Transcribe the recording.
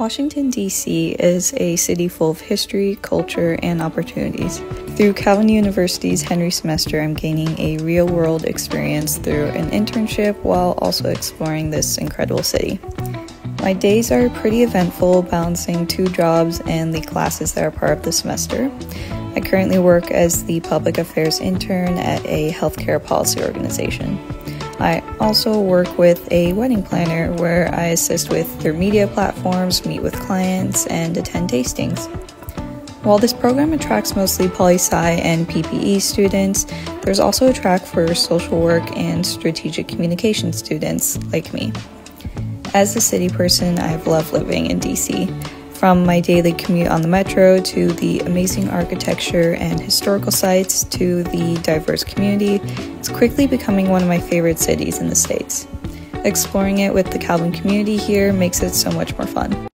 Washington, D.C. is a city full of history, culture, and opportunities. Through Calvin University's Henry Semester, I'm gaining a real-world experience through an internship while also exploring this incredible city. My days are pretty eventful, balancing 2 jobs and the classes that are part of the semester. I currently work as the public affairs intern at a healthcare policy organization. I also work with a wedding planner where I assist with their media platforms, meet with clients, and attend tastings. While this program attracts mostly poli-sci and PPE students, there's also a track for social work and strategic communication students like me. As a city person, I've loved living in DC. From my daily commute on the metro to the amazing architecture and historical sites to the diverse community, it's quickly becoming one of my favorite cities in the States. Exploring it with the Calvin community here makes it so much more fun.